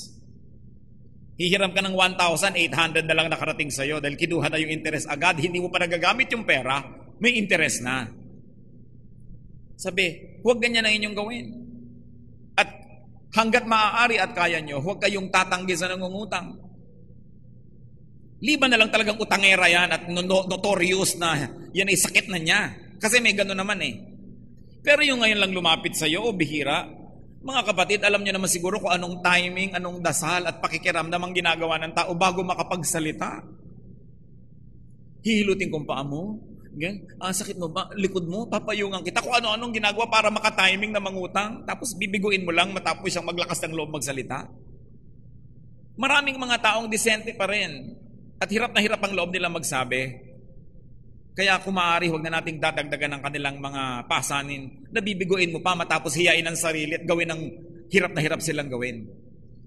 Hihiram ka ng 1,800 na lang nakarating sa'yo dahil kinuha na yung interest agad. Hindi mo pa nagagamit yung pera, may interest na. Sabi, huwag ganyan ang inyong gawin. At Hanggat maaari at kaya nyo, huwag kayong tatanggi sa nangungutang. Liban na lang talagang utangera yan at notorious na yan ay sakit na niya. Kasi may gano'n naman eh. Pero yung ngayon lang lumapit sa iyo, o bihira, mga kapatid, alam niyo naman siguro kung anong timing, anong dasal at pakikiramdam ang ginagawa ng tao bago makapagsalita. Hihilutin kong paa mo. Sakit mo ba? Likod mo? Papayungan kita. Kung ano-anong ginagawa para makatiming na mangutang. Tapos bibiguin mo lang matapos siyang maglakas ng loob magsalita. Maraming mga taong disente pa rin. At hirap na hirap ang loob nila magsabi. Kaya kung maaari, huwag na nating dadagdagan ng kanilang mga pasanin. Nabibiguin mo pa matapos hiyain ang sarili at gawin ng hirap na hirap silang gawin.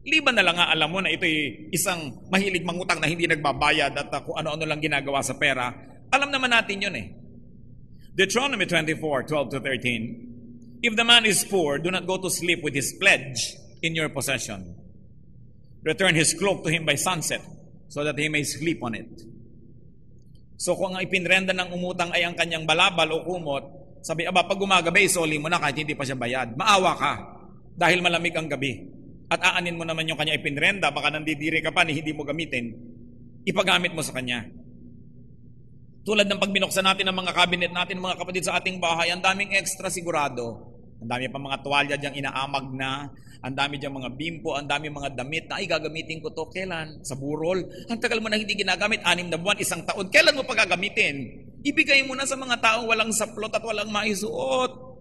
Liban na lang nga alam mo na ito'y isang mahilig mangutang na hindi nagbabayad at kung ano-ano lang ginagawa sa pera. Alam naman natin yun eh. Deuteronomy 24:12-13. If the man is poor, do not go to sleep with his pledge in your possession. Return his cloak to him by sunset, so that he may sleep on it. So kung ang ipinrenda ng umutang ay ang kanyang balabal o kumot, sabi, pag gumagabi, isoli mo na kahit hindi pa siya bayad. Maawa ka, dahil malamig ang gabi. At aanin mo naman yung kanya ipinrenda, baka nandidiri ka pa ni hindi mo gamitin, ipagamit mo sa kanya. Tulad ng pag binuksan natin ang mga cabinet natin, mga kapatid sa ating bahay, ang daming extra sigurado. Ang dami pa mga tuwalya diyang inaamag na, ang dami diyang mga bimpo, ang dami mga damit na, gagamitin ko to, kailan? Sa burol. Ang tagal mo na hindi ginagamit, 6 na buwan, 1 taon, kailan mo pa gagamitin? Ibigay mo na sa mga taong walang saplot at walang maisuot.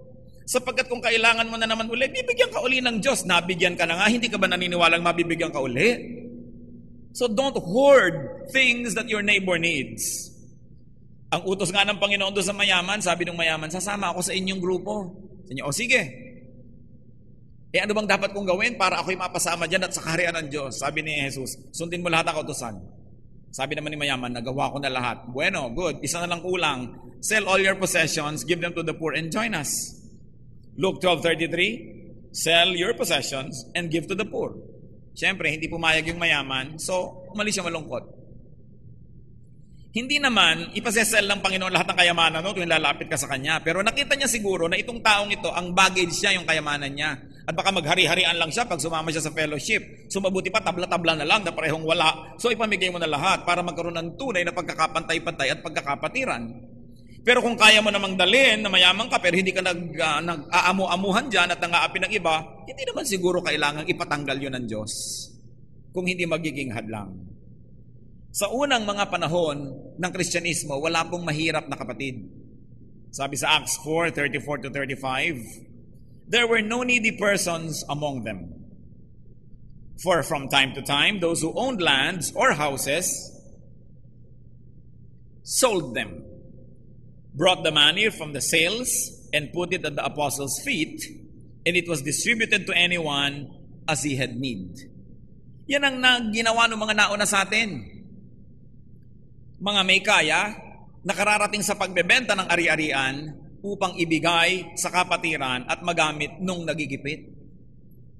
Sapagkat kung kailangan mo na naman uli, bibigyan ka uli ng Diyos. Nabigyan ka na nga, hindi ka ba naniniwalang mabibigyan ka uli? So don't hoard things that your neighbor needs. Ang utos nga ng Panginoon doon sa mayaman, sabi ng mayaman, sasama ako sa inyong grupo. Sa inyo, sige. Ano bang dapat kong gawin para ako'y mapasama dyan at sa kaharian ng Diyos? Sabi ni Jesus, sundin mo lahat ang kautusan. Sabi naman ni mayaman, nagawa ko na lahat. Bueno, good. Isa na lang kulang. Sell all your possessions, give them to the poor, and join us. Luke 12:33, sell your possessions and give to the poor. Siyempre, hindi pumayag yung mayaman, so umalis siya malungkot. Hindi naman, ipasesell ng Panginoon lahat ng kayamanan tuwing lalapit ka sa Kanya. Pero nakita niya siguro na itong taong ito, ang baggage niya, yung kayamanan niya. At baka maghari-harian lang siya pag sumama siya sa fellowship. So mabuti pa, tabla-tabla na lang na parehong wala. So ipamigay mo na lahat para magkaroon ng tunay na pagkakapantay-pantay at pagkakapatiran. Pero kung kaya mo namang dalhin na mayaman ka pero hindi ka nag-aamu-amuhan dyan at nangaapi ng iba, hindi naman siguro kailangang ipatanggal yun ng Diyos kung hindi magiging hadlang. Sa unang mga panahon ng Kristyanismo, wala pong mahirap na kapatid. Sabi sa Acts 4:34-35, there were no needy persons among them. For from time to time, those who owned lands or houses sold them, brought the money from the sales, and put it at the apostles' feet, and it was distributed to anyone as he had need. Yan ang ginawa ng mga nauna sa atin. Mga may kaya, nakararating sa pagbebenta ng ari-arian upang ibigay sa kapatiran at magamit nung nagigipit.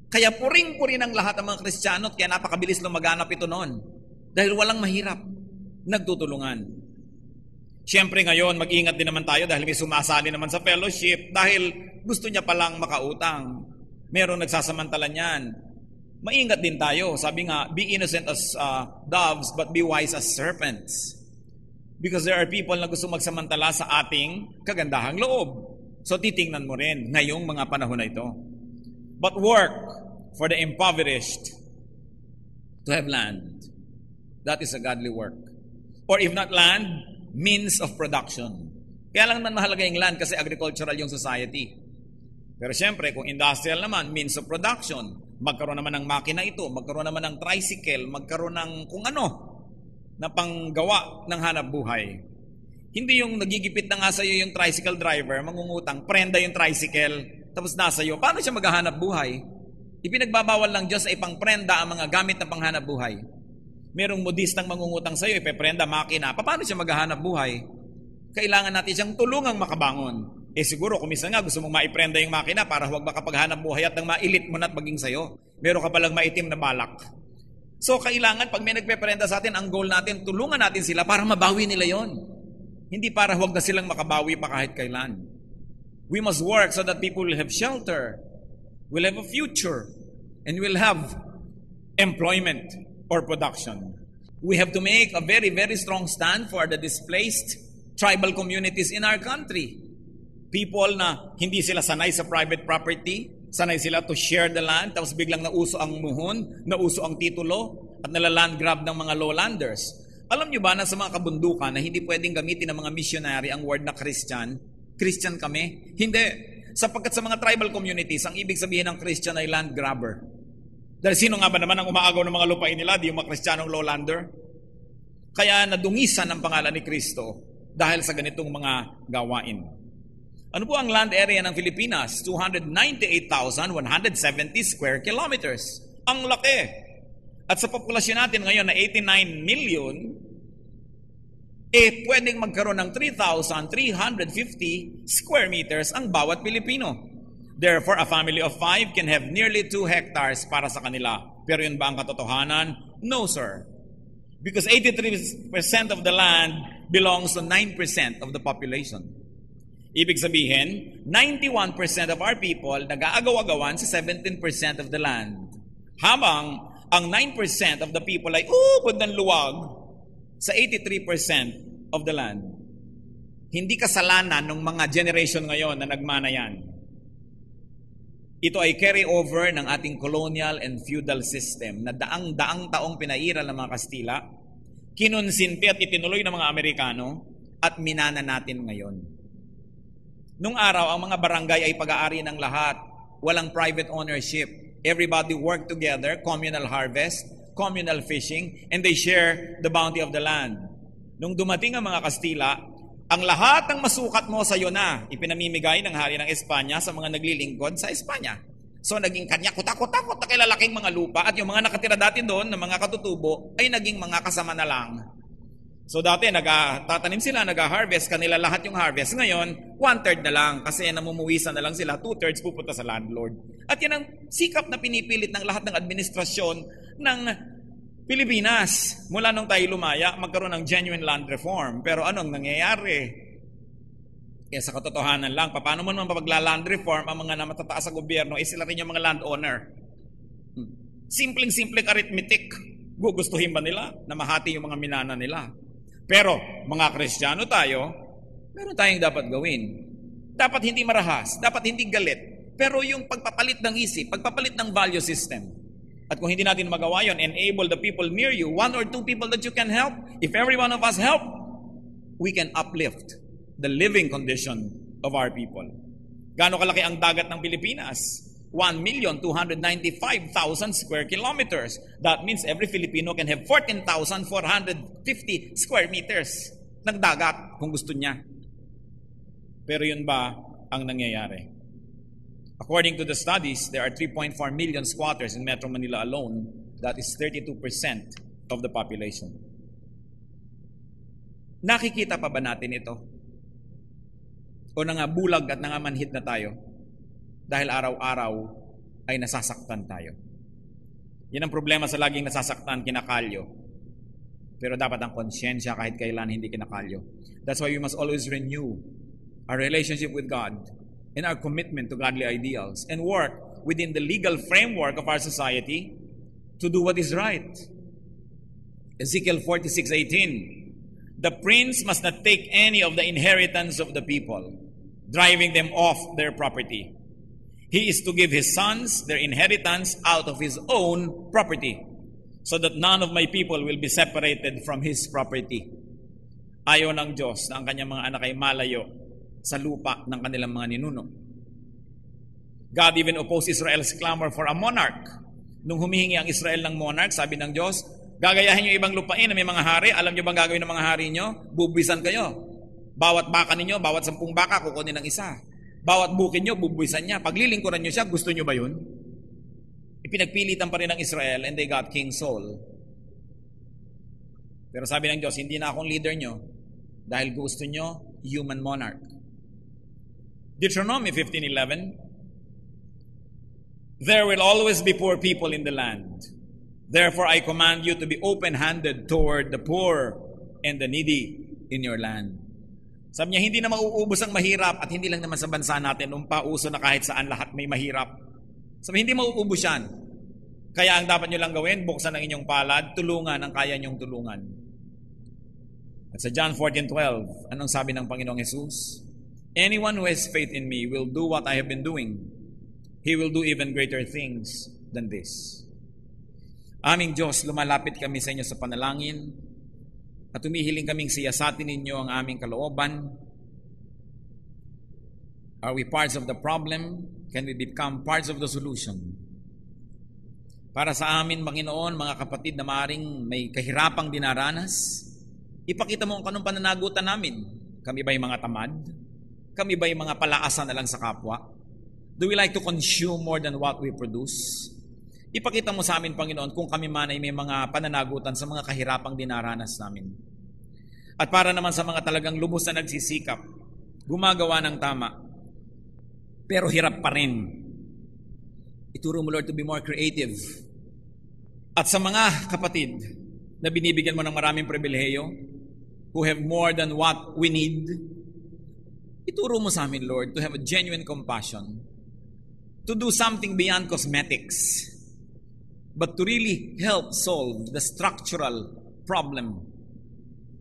Kaya puring-puri ng lahat ng mga Kristiyano at kaya napakabilis lumaganap ito noon. Dahil walang mahirap, nagtutulungan. Siyempre ngayon, mag-ingat din naman tayo dahil may sumasali naman sa fellowship dahil gusto niya palang makautang. Merong nagsasamantala niyan. Maingat din tayo. Sabi nga, be innocent as doves but be wise as serpents. Because there are people na gusto magsamantala sa ating kagandahang loob. So titingnan mo rin ngayong mga panahon na ito. But work for the impoverished to have land. That is a godly work. Or if not land, means of production. Kaya lang naman mahalaga yung land kasi agricultural yung society. Pero siyempre, kung industrial naman, means of production. Magkaroon naman ng makina ito, magkaroon naman ng tricycle, magkaroon ng kung ano na panggawa ng hanap buhay. Hindi yung nagigipit na nga sa iyo yung tricycle driver, mangungutang, prenda yung tricycle, tapos nasa iyo. Paano siya maghahanap buhay? Ipinagbabawal ng Diyos ay pangprenda ang mga gamit na panghanap buhay. Merong modistang mangungutang sa iyo, ipeprenda, makina. Paano siya maghahanap buhay? Kailangan natin siyang tulungang makabangon. Siguro, kung minsan nga gusto mong maiprenda yung makina para huwag makapaghanap buhay at nang mailit mo na at maging sayo. Meron ka palang maitim na balak. So, kailangan pag may nagpeprenda sa atin, ang goal natin, tulungan natin sila para mabawi nila yon. Hindi para huwag na silang makabawi pa kahit kailan. We must work so that people will have shelter, will have a future. and will have employment or production. We have to make a very, very strong stand for the displaced tribal communities in our country. People na hindi sila sanay sa private property, sanay sila to share the land, tapos biglang nauso ang muhon, nauso ang titulo, at nalaland grab ng mga lowlanders. Alam nyo ba na sa mga kabundukan na hindi pwedeng gamitin ng mga missionary ang word na Christian? Christian kami? Hindi. Sapagkat sa mga tribal communities, ang ibig sabihin ng Christian ay land grabber. Dahil sino nga ba naman ang umaagaw ng mga lupain nila? Di yung mga Kristiyanong lowlander? Kaya nadungisan ang pangalan ni Kristo dahil sa ganitong mga gawain. Ano po ang land area ng Pilipinas? 298,170 square kilometers. Ang laki. At sa populasyon natin ngayon na 89 million, pwedeng magkaroon ng 3,350 square meters ang bawat Pilipino. Therefore, a family of 5 can have nearly 2 hectares para sa kanila. Pero yun ba ang katotohanan? No, sir. Because 83% of the land belongs to 9% of the population. Ibig sabihin, 91% of our people nag-aagaw-agawan sa 17% of the land. Habang ang 9% of the people ay ubod ng luwag sa 83% of the land. Hindi kasalanan ng mga generation ngayon na nagmana yan. Ito ay carry over ng ating colonial and feudal system na daang-daang taong pinairal ng mga Kastila, kinonsinti at itinuloy ng mga Amerikano, at minana natin ngayon. Nung araw, ang mga barangay ay pag-aari ng lahat. Walang private ownership. Everybody work together, communal harvest, communal fishing, and they share the bounty of the land. Nung dumating ang mga Kastila, ang lahat ng masukat mo sa iyo na ipinamimigay ng hari ng Espanya sa mga naglilingkod sa Espanya. So naging kanya kutak-kutak na kilalaking mga lupa, at yung mga nakatira dati doon na mga katutubo ay naging mga kasama na lang. So dati nagtatanim sila, nag-harvest kanila lahat yung harvest. Ngayon, 1/3 na lang kasi namumuwisan na lang sila, 2/3 pupunta sa landlord. At yan ang sikap na pinipilit ng lahat ng administrasyon ng Pilipinas. Mula nung tayo lumaya, magkaroon ng genuine land reform. Pero anong nangyayari? Kaya sa katotohanan lang, paano mo naman mapagla-land reform ang mga namatataas sa gobyerno, sila rin yung mga landowner. Simpleng-simpleng arithmetic. Gugustuhin ba nila na mahati yung mga minana nila? Pero mga Kristiyano tayo, meron tayong dapat gawin. Dapat hindi marahas, dapat hindi galit. Pero yung pagpapalit ng isip, pagpapalit ng value system. At kung hindi natin magawa yun, enable the people near you, 1 or 2 people that you can help. If every one of us help, we can uplift the living condition of our people. Gaano kalaki ang dagat ng Pilipinas? 1,295,000 square kilometers. That means every Filipino can have 14,450 square meters ng dagat kung gusto niya. Pero yun ba ang nangyayari? According to the studies, there are 3.4 million squatters in Metro Manila alone. That is 32% of the population. Nakikita pa ba natin ito? O nangabulag at nangamanhid na tayo? Dahil araw-araw ay nasasaktan tayo. Yan ang problema sa laging nasasaktan, kinakalyo. Pero dapat ang konsyensya kahit kailan hindi kinakalyo. That's why we must always renew our relationship with God and our commitment to godly ideals and work within the legal framework of our society to do what is right. Ezekiel 46:18, the prince must not take any of the inheritance of the people, driving them off their property. He is to give his sons their inheritance out of his own property, so that none of my people will be separated from his property. Ayaw ng Diyos na ang kanyang mga anak ay malayo sa lupa ng kanilang mga ninuno. God even opposed Israel's clamor for a monarch. Nung humihingi ang Israel ng monarch, sabi ng Diyos, gagayahin niyo ibang lupain na may mga hari. Alam niyo bang gagawin ng mga hari niyo? Bubuisan kayo. Bawat baka ninyo, bawat 10 baka, kukunin ng isa. Bawat bukin niyo, bubuisan niya. Paglilingkuran niyo siya, gusto niyo ba yun? Ipinagpilitan pa rin ng Israel and they got King Saul. Pero sabi ng Diyos, hindi na akong leader niyo dahil gusto niyo human monarch. Deuteronomy 15:11, there will always be poor people in the land. Therefore, I command you to be open-handed toward the poor and the needy in your land. Sabi niya, hindi na mauubos ang mahirap, at hindi lang naman sa bansa natin, nung pauso na kahit saan lahat may mahirap. Sabi, hindi mauubos yan. Kaya ang dapat nyo lang gawin, buksan ang inyong palad, tulungan ang kaya nyong tulungan. At sa John 14:12, anong sabi ng Panginoong Jesus? Anyone who has faith in me will do what I have been doing. He will do even greater things than this. Aming Diyos, lumalapit kami sa inyo sa panalangin at humihiling kaming siyasatin ninyo ang aming kalooban. Are we parts of the problem? Can we become parts of the solution? Para sa amin, Panginoon, mga kapatid na maaaring may kahirapang dinaranas, ipakita mo kung anong pananagutan namin. Kami ba'y mga tamad? Kami ba'y mga palaasan na lang sa kapwa? Do we like to consume more than what we produce? Ipakita mo sa amin, Panginoon, kung kami man ay may mga pananagutan sa mga kahirapang dinaranas namin. At para naman sa mga talagang lubos na nagsisikap, gumagawa ng tama, pero hirap pa rin. Ituro mo, Lord, to be more creative. At sa mga kapatid na binibigyan mo ng maraming pribilehiyo, who have more than what we need, ituro mo sa amin, Lord, to have a genuine compassion, to do something beyond cosmetics, but to really help solve the structural problem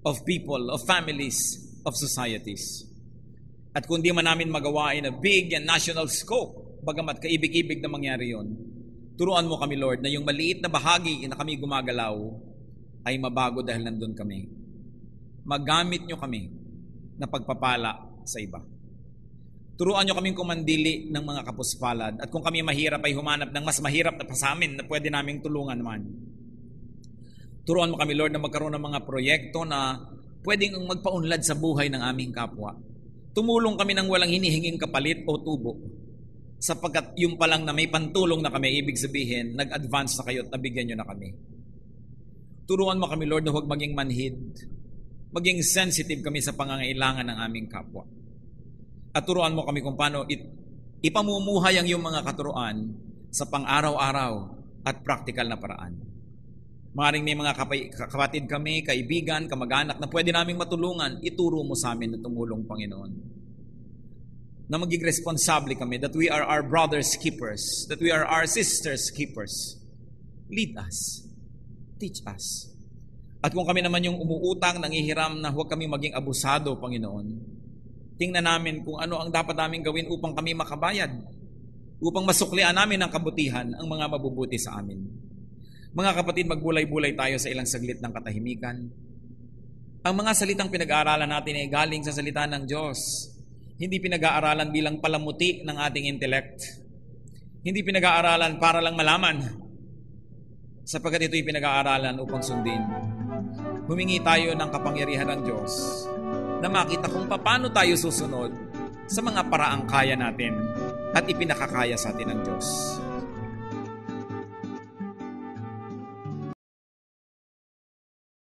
of people, of families, of societies. At kung di man namin magawa in a big and national scope, bagamat kaibig-ibig na mangyari yon, turuan mo kami, Lord, na yung maliit na bahagi na kami gumagalaw ay mabago dahil nandun kami. Magamit nyo kami na pagpapala sa iba. Turuan nyo kaming kumandili ng mga kapuspalad, at kung kami mahirap ay humanap ng mas mahirap na pa sa amin na pwede naming tulungan naman. Turuan mo kami, Lord, na magkaroon ng mga proyekto na pwedeng magpaunlad sa buhay ng aming kapwa. Tumulong kami ng walang hinihinging kapalit o tubo, sapagkat yung palang na may pantulong na kami, ibig sabihin, nag-advance na kayo at nabigyan nyo na kami. Turuan mo kami, Lord, na huwag maging manhid, maging sensitive kami sa pangangailangan ng aming kapwa. At turuan mo kami kung paano ipamumuhay ang iyong mga katuruan sa pang-araw-araw at praktikal na paraan. Maaaring may mga kapatid kami, kaibigan, kamag-anak na pwede naming matulungan, ituro mo sa amin na tumulong, Panginoon. Na maging responsable kami, that we are our brothers' keepers, that we are our sisters' keepers. Lead us. Teach us. At kung kami naman yung umuutang, nangihiram na huwag kami maging abusado, Panginoon, tingnan namin kung ano ang dapat namin gawin upang kami makabayad, upang masuklian namin ang kabutihan, ang mga mabubuti sa amin. Mga kapatid, magbulay-bulay tayo sa ilang saglit ng katahimikan. Ang mga salitang pinag-aaralan natin ay galing sa salita ng Diyos. Hindi pinag-aaralan bilang palamuti ng ating intellect. Hindi pinag-aaralan para lang malaman, sapagkat ito'y pinag-aaralan upang sundin. Humingi tayo ng kapangyarihan ng Diyos na makita kung paano tayo susunod sa mga paraang kaya natin at ipinakakaya sa atin ng Diyos.